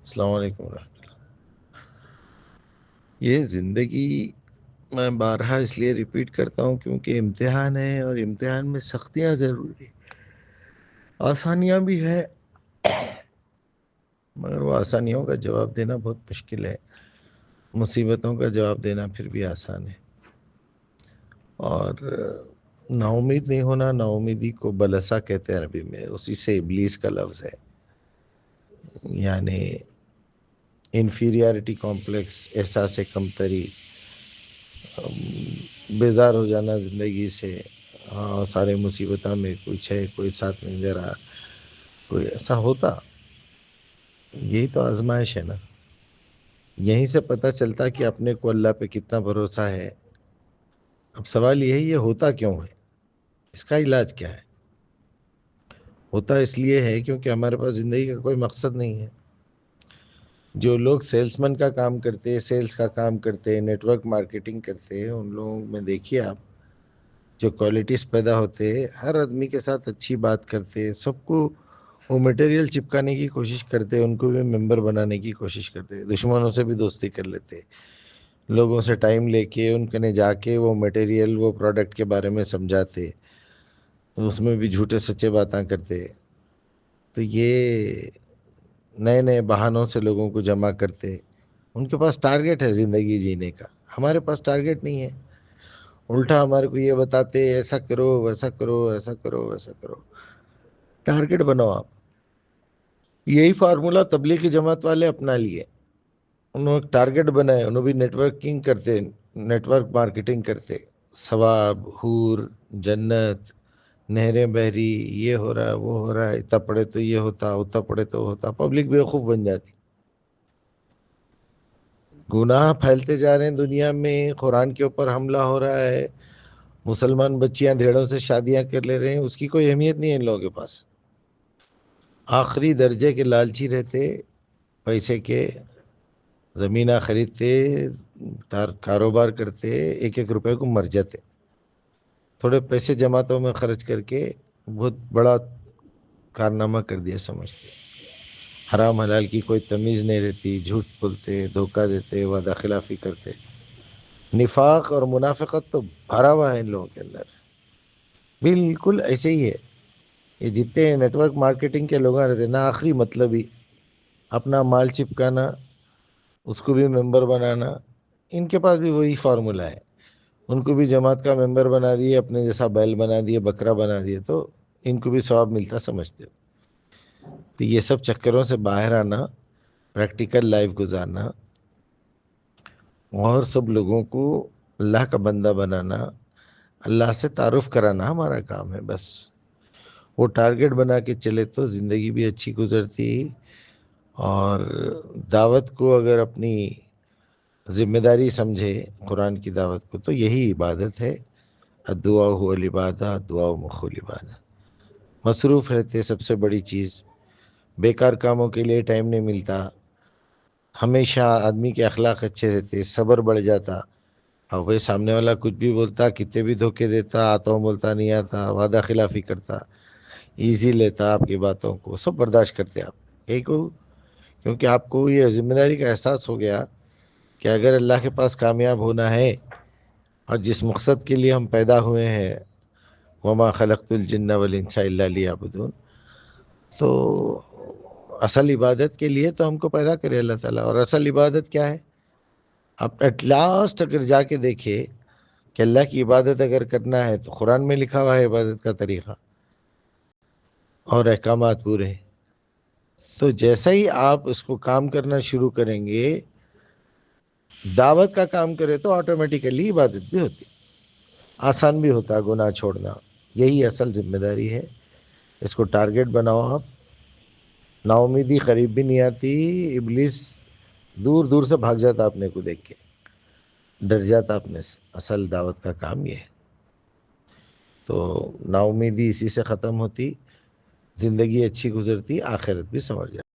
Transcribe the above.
السلام علیکم ورحمۃ اللہ۔ یہ زندگی میں بارہا اس لیے ریپیٹ کرتا ہوں کیونکہ امتحان ہے، اور امتحان میں سختیاں ضروری، آسانیاں بھی ہے، مگر وہ آسانیوں کا جواب دینا بہت مشکل ہے، مصیبتوں کا جواب دینا پھر بھی آسان ہے۔ اور نا امید نہیں ہونا، نا امیدی کو بلسا کہتے ہیں عربی میں، اسی سے ابلیس کا لفظ ہے، یعنی انفیریارٹی کمپلیکس، احساس کمتری، بیزار ہو جانا زندگی سے، ہاں سارے مصیبتوں میں کچھ ہے، کوئی ساتھ نہیں دے رہا، کوئی ایسا ہوتا۔ یہی تو آزمائش ہے نا، یہیں سے پتہ چلتا کہ اپنے کو اللہ پہ کتنا بھروسہ ہے۔ اب سوال یہ ہوتا کیوں ہے، اس کا علاج کیا ہے؟ ہوتا اس لیے ہے کیونکہ ہمارے پاس زندگی کا کوئی مقصد نہیں ہے۔ جو لوگ سیلس مین کا کام کرتے، سیلس کا کام کرتے، نیٹ ورک مارکیٹنگ کرتے، ان لوگوں میں دیکھیے آپ، جو کوالٹیز پیدا ہوتے، ہر آدمی کے ساتھ اچھی بات کرتے، سب کو وہ مٹیریل چپکانے کی کوشش کرتے، ان کو بھی ممبر بنانے کی کوشش کرتے، دشمنوں سے بھی دوستی کر لیتے، لوگوں سے ٹائم لے کے ان کے جا کے وہ مٹیریل، وہ پروڈکٹ کے بارے میں سمجھاتے، اس میں بھی جھوٹے سچے باتیں کرتے۔ تو یہ نئے نئے بہانوں سے لوگوں کو جمع کرتے، ان کے پاس ٹارگٹ ہے زندگی جینے کا، ہمارے پاس ٹارگٹ نہیں ہے، الٹا ہمارے کو یہ بتاتے ایسا کرو، ویسا کرو، ایسا کرو، ویسا کرو۔ ٹارگٹ بناؤ آپ۔ یہی فارمولا تبلیغی جماعت والے اپنا لیے، انہوں نے ٹارگٹ بنائے، انہوں بھی نیٹ ورکنگ کرتے، نیٹ ورک مارکیٹنگ کرتے، ثواب، حور، جنت، نہریں بہری، یہ ہو رہا ہے، وہ ہو رہا ہے، اتنا پڑھے تو یہ ہوتا، اتنا پڑھے تو ہوتا، پبلک بیوقوف بن جاتی۔ گناہ پھیلتے جا رہے ہیں دنیا میں، قرآن کے اوپر حملہ ہو رہا ہے، مسلمان بچیاں بھیڑوں سے شادیاں کر لے رہے ہیں، اس کی کوئی اہمیت نہیں ہے ان لوگوں کے پاس۔ آخری درجے کے لالچی رہتے، پیسے کے، زمینہ خریدتے، کاروبار کرتے، ایک ایک روپے کو مر جاتے، تھوڑے پیسے جماعتوں میں خرچ کر کے بہت بڑا کارنامہ کر دیا سمجھتے۔ حرام حلال کی کوئی تمیز نہیں رہتی، جھوٹ بولتے، دھوکہ دیتے، وعدہ خلافی کرتے۔ نفاق اور منافقت تو بھرا ہوا ہے ان لوگوں کے اندر، بالکل ایسے ہی ہے۔ یہ جتنے نیٹ ورک مارکیٹنگ کے لوگ رہتے نا، آخری مطلب ہی اپنا مال چپکانا، اس کو بھی ممبر بنانا، ان کے پاس بھی وہی فارمولا ہے، ان کو بھی جماعت کا ممبر بنا دیے، اپنے جیسا بیل بنا دیے، بکرا بنا دیے، تو ان کو بھی ثواب ملتا سمجھتے ہو۔ تو یہ سب چکروں سے باہر آنا، پریکٹیکل لائف گزارنا، اور سب لوگوں کو اللہ کا بندہ بنانا، اللہ سے تعارف کرانا ہمارا کام ہے بس۔ وہ ٹارگٹ بنا کے چلے تو زندگی بھی اچھی گزرتی، اور دعوت کو اگر اپنی ذمہ داری سمجھے، قرآن کی دعوت کو، تو یہی عبادت ہے۔ الدعاء هو العبادہ، دعا مخ العبادہ۔ مصروف رہتے، سب سے بڑی چیز، بیکار کاموں کے لیے ٹائم نہیں ملتا، ہمیشہ آدمی کے اخلاق اچھے رہتے، صبر بڑھ جاتا، اور وہ سامنے والا کچھ بھی بولتا، کتنے بھی دھوکے دیتا، آتا ہوں بولتا نہیں آتا، وعدہ خلافی کرتا، ایزی لیتا آپ کی باتوں کو، سب برداشت کرتے آپ، یہی کو، کیونکہ آپ کو یہ ذمہ داری کا احساس ہو گیا کہ اگر اللہ کے پاس کامیاب ہونا ہے، اور جس مقصد کے لیے ہم پیدا ہوئے ہیں، وما خلقت الجن والانس الا لیعبدون، تو اصل عبادت کے لیے تو ہم کو پیدا کرے اللہ تعالیٰ، اور اصل عبادت کیا ہے؟ آپ ایٹ لاسٹ اگر جا کے دیکھے کہ اللہ کی عبادت اگر کرنا ہے تو قرآن میں لکھا ہوا ہے عبادت کا طریقہ اور احکامات پورے۔ تو جیسا ہی آپ اس کو کام کرنا شروع کریں گے، دعوت کا کام کرے تو آٹومیٹیکلی عبادت بھی ہوتی، آسان بھی ہوتا گناہ چھوڑنا۔ یہی اصل ذمہ داری ہے، اس کو ٹارگٹ بناؤ آپ۔ نا امیدی قریب بھی نہیں آتی، ابلیس دور دور سے بھاگ جاتا اپنے کو دیکھ کے، ڈر جاتا اپنے سے۔ اصل دعوت کا کام یہ ہے۔ تو نا امیدی اسی سے ختم ہوتی، زندگی اچھی گزرتی، آخرت بھی سنور جاتی۔